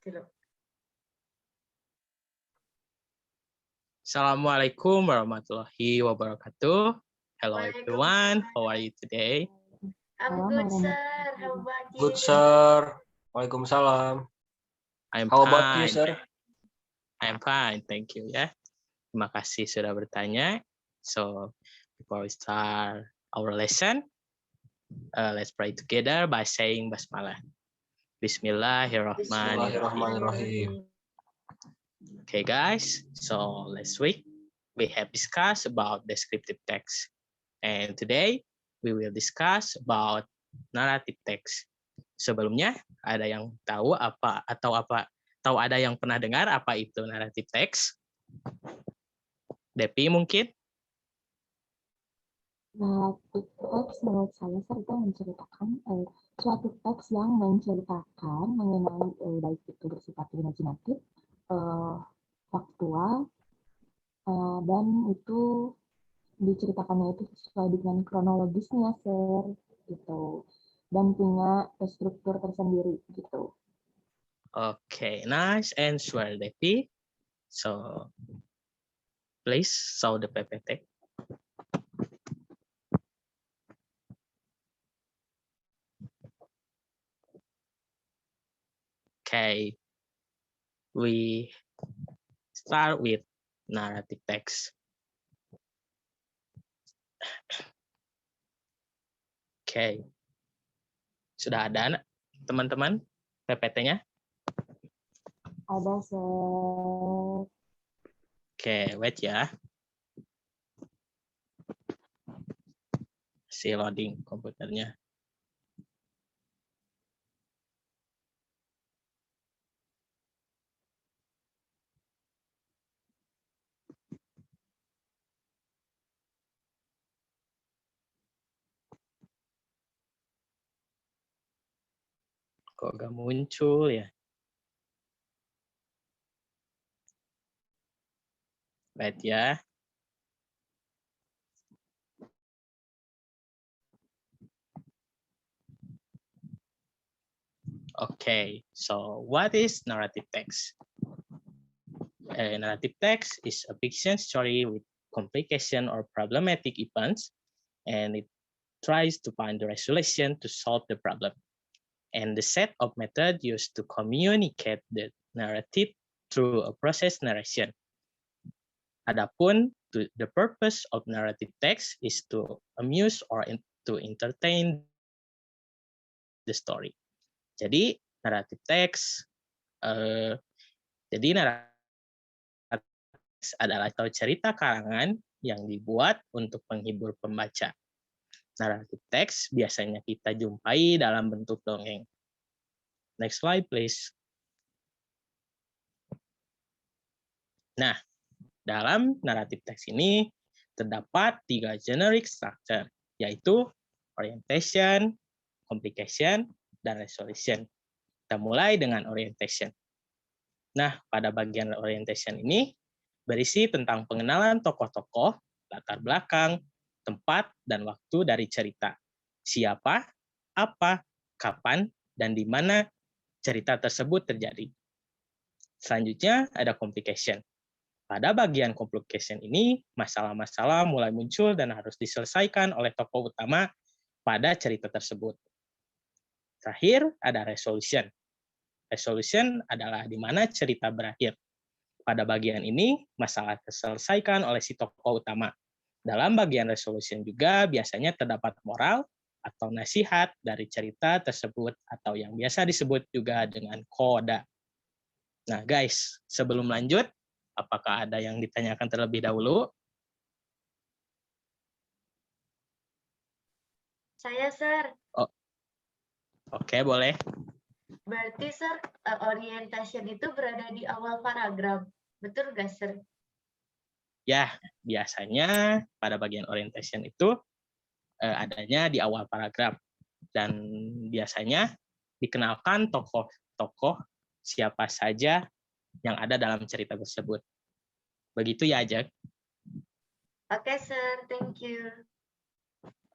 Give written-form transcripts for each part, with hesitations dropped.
Gitu loh. Assalamualaikum warahmatullahi wabarakatuh. Hello everyone, how are you today? I'm good, sir. How about you? Good, sir. Waalaikumsalam. I'm How about you, fine. sir? I'm fine, thank you ya. Terima kasih sudah bertanya. So, before we start our lesson, let's pray together by saying basmalah. Bismillahirrahmanirrahim. Bismillahirrahmanirrahim. Okay, guys. So last week we have discussed about descriptive text, and today we will discuss about narrative text. Sebelumnya ada yang tahu tahu ada yang pernah dengar apa itu narrative text? Depi mungkin? Narrative text menurut saya itu menceritakan suatu teks yang menceritakan mengenai baik itu bersifat imajinatif, faktual, dan itu diceritakannya itu sesuai dengan kronologisnya, sir, gitu, dan punya struktur tersendiri, gitu. Okay, nice answer, Devi. So, please show the PPT. Okay, we start with narrative text. Okay, sudah ada teman-teman PPT-nya? Ada, sir. Oke, wait ya. Si loading komputernya. Kok gak muncul ya? Wait ya. Okay, so what is narrative text? A narrative text is a fiction story with complication or problematic events, and it tries to find the resolution to solve the problem. And the set of methods used to communicate the narrative through a process narration. Adapun, the purpose of narrative text is to amuse or to entertain the story. Jadi narrative text, narrative text adalah cerita karangan yang dibuat untuk menghibur pembaca. Narrative text biasanya kita jumpai dalam bentuk dongeng. Next slide, please. Nah, dalam narrative text ini terdapat 3 generic structure, yaitu orientation, complication, dan resolution. Kita mulai dengan orientation. Nah, pada bagian orientation ini berisi tentang pengenalan tokoh-tokoh, latar belakang, tempat, dan waktu dari cerita. Siapa, apa, kapan, dan di mana cerita tersebut terjadi. Selanjutnya ada complication. Pada bagian complication ini, masalah-masalah mulai muncul dan harus diselesaikan oleh tokoh utama pada cerita tersebut. Terakhir, ada resolution. Resolution adalah di mana cerita berakhir. Pada bagian ini, masalah terselesaikan oleh si tokoh utama. Dalam bagian resolution juga biasanya terdapat moral atau nasihat dari cerita tersebut atau yang biasa disebut juga dengan koda. Nah, guys, sebelum lanjut, apakah ada yang ditanyakan terlebih dahulu? Saya, sir. Oh. Oke, boleh. Berarti, sir, orientation itu berada di awal paragraf. Betul nggak, sir? Ya, biasanya pada bagian orientation itu adanya di awal paragraf. Dan biasanya dikenalkan tokoh-tokoh siapa saja yang ada dalam cerita tersebut. Begitu ya, Ajak? Oke, sir. Thank you.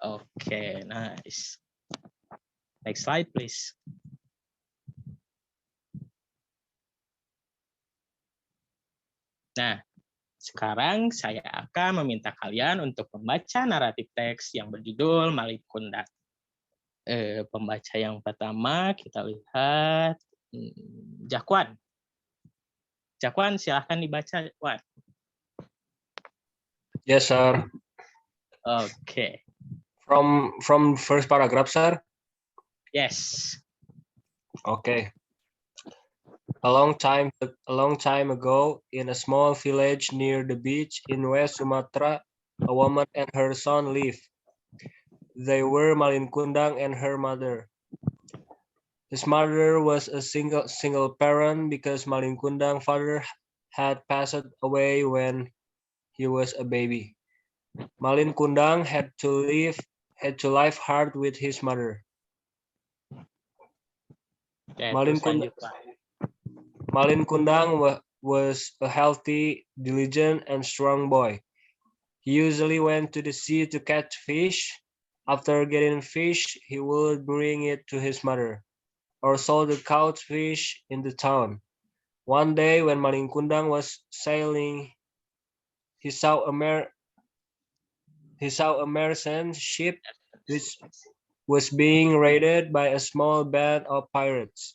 Oke, nice. Next slide, please. Nah, sekarang saya akan meminta kalian untuk membaca naratif teks yang berjudul Malin Kundang. Pembaca yang pertama kita lihat Jakwan. Jakwan, silahkan dibaca, Jakwan. Yes, sir. Oke, From first paragraph, sir. yes. Okay. A long time ago, in a small village near the beach in West Sumatra, a woman and her son lived. They were Malin Kundang and her mother. His mother was a single parent because Malin Kundang father had passed away when he was a baby. Malin Kundang had to live hard with his mother. Oke, Malin terus lanjut, Pak. Malin Kundang was a healthy, diligent, and strong boy. He usually went to the sea to catch fish. After getting fish, he would bring it to his mother, or sold the caught fish in the town. One day, when Malin Kundang was sailing, he saw a merchant ship which was being raided by a small band of pirates.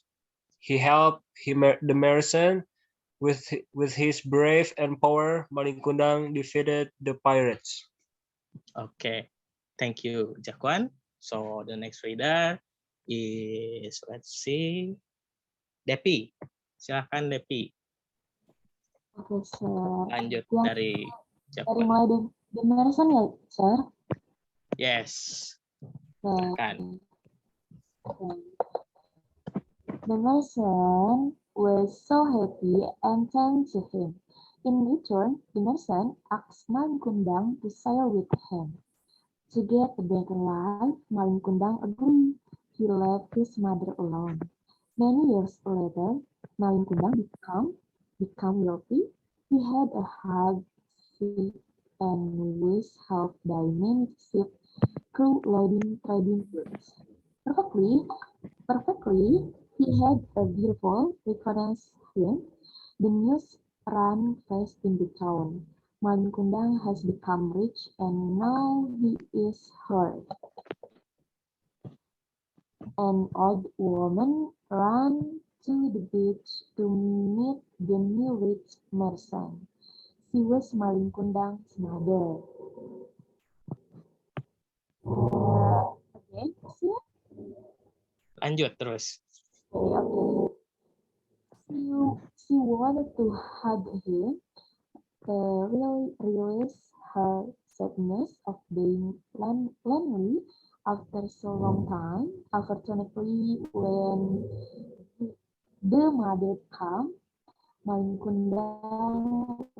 He helped the merchant. With his brave and power, Malin Kundang defeated the pirates. Oke, thank you, Jakwan. So the next reader is, let's see, Depi. Silahkan, Depi. Oke, sir. Lanjut Yang dari dari Jakwan. mulai the merchant ya, sir? Yes. Silahkan. The merchant was so happy and thanked to him. In return, the merchant asked Malin Kundang to sail with him. To get a better life, Malin Kundang agreed. He left his mother alone. Many years later, Malin Kundang become wealthy. He had a hard ship and was helped by many ship crew loading trading goods. Perfectly, he had a beautiful reference hymn. The news ran fast in the town. Malin Kundang has become rich and now he is heard. An old woman ran to the beach to meet the new rich merchant. She was Malin Kundang's mother. Okay, Lanjut terus. okay. She wanted to hug him, release her sadness of being lonely after so long time. Unfortunately, when the mother came, Malin Kundang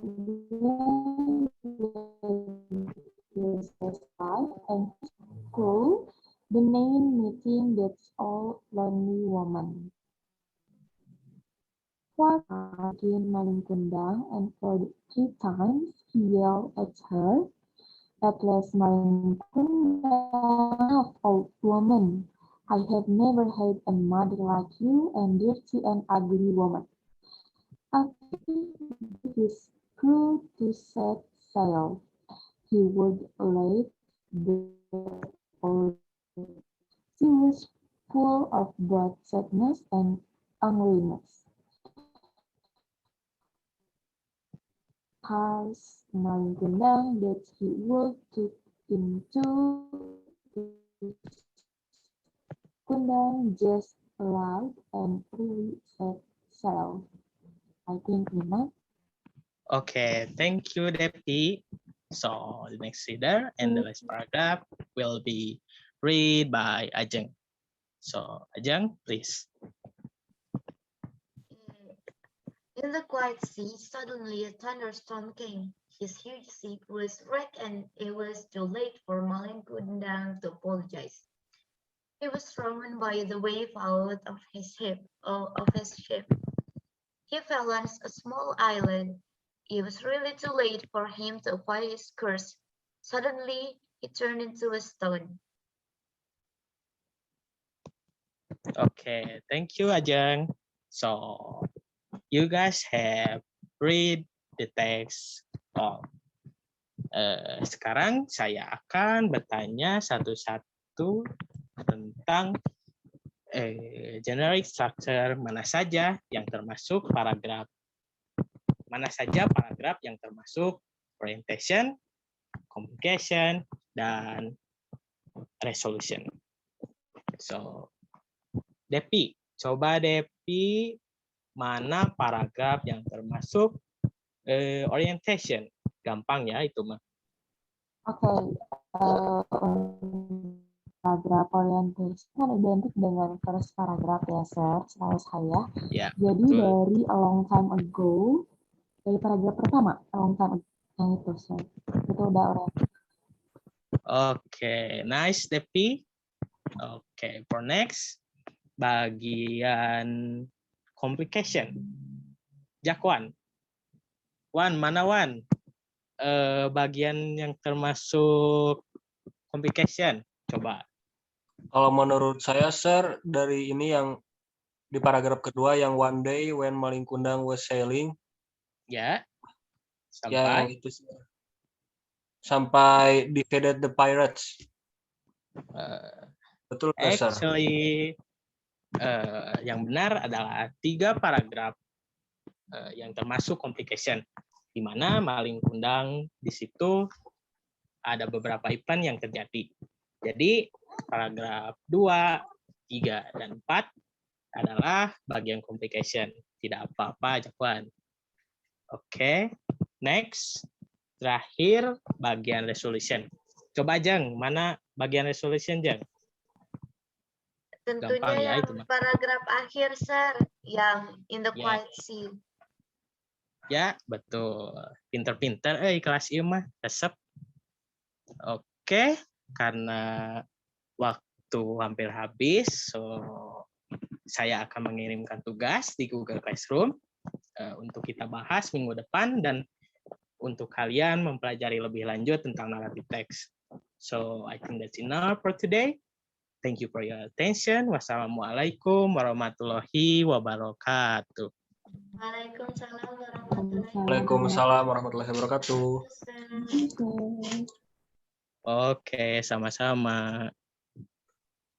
his wife and school, the main meeting that's all lonely woman. For again Malin Kundang, and for 3 times he yelled at her. At last Malin Kundang, old woman, I have never had a mother like you, and dirty and ugly woman. After his crew to set sail, he would lead the old. She was full of both sadness and loneliness. Has Malin Kundang that he would took into Kundang just loud and really sad sail. I think Nina. Okay, thank you, Depi. So the next reader and the last paragraph will be read by Ajeng. So Ajeng, please. In the quiet sea, suddenly a thunderstorm came. His huge ship was wrecked and it was too late for Malin Kundang to apologize. He was thrown by the wave out of his ship. He fell on a small island. It was really too late for him to apply his curse. Suddenly, he turned into a stone. Okay, thank you, Ajeng. So you guys have read the text all. Sekarang saya akan bertanya satu-satu tentang generic structure, mana saja yang termasuk paragraf. Mana saja paragraf yang termasuk orientation, communication, dan resolution. So, Depi, coba Depi, mana paragraf yang termasuk orientation? Gampang ya itu mah. Oke, paragraf orientation kan identik dengan first paragraph ya, Sir, setahu saya. Ya, Jadi betul. dari a long time ago, dari paragraf pertama, a long time ago, yang itu, Sir. Itu udah orientation. Oke, nice Depi. Oke, for next, bagian complication. Jakwan. Wan, mana Wan? Bagian yang termasuk complication. Coba. Kalau menurut saya, Sir, dari ini yang di paragraf kedua yang one day when Malin Kundang was sailing, Ya. yang Sampai. itu Sir. Sampai defeated the pirates. Betul nggak, Sir? Actually, yang benar adalah 3 paragraf yang termasuk complication, di mana Malin Kundang di situ ada beberapa event yang terjadi. Jadi paragraf 2, 3, dan 4 adalah bagian complication. Tidak apa-apa, Jakwan. Oke, next. Terakhir, bagian resolution. Coba, Jeng, mana bagian resolution, Jeng? Tentunya Gampang ya yang itu mah. paragraf akhir, Sir, yang in the Ya. quiet sea. Ya, betul. Pinter-pinter, kelas ieu mah resep. Oke, karena waktu hampir habis, so saya akan mengirimkan tugas di Google Classroom untuk kita bahas minggu depan dan untuk kalian mempelajari lebih lanjut tentang narrative text. So, I think that's enough for today. Thank you for your attention. Wassalamualaikum warahmatullahi wabarakatuh. Waalaikumsalam Waalaikumsalam warahmatullahi warahmatullahi wabarakatuh. wabarakatuh. Oke, sama-sama.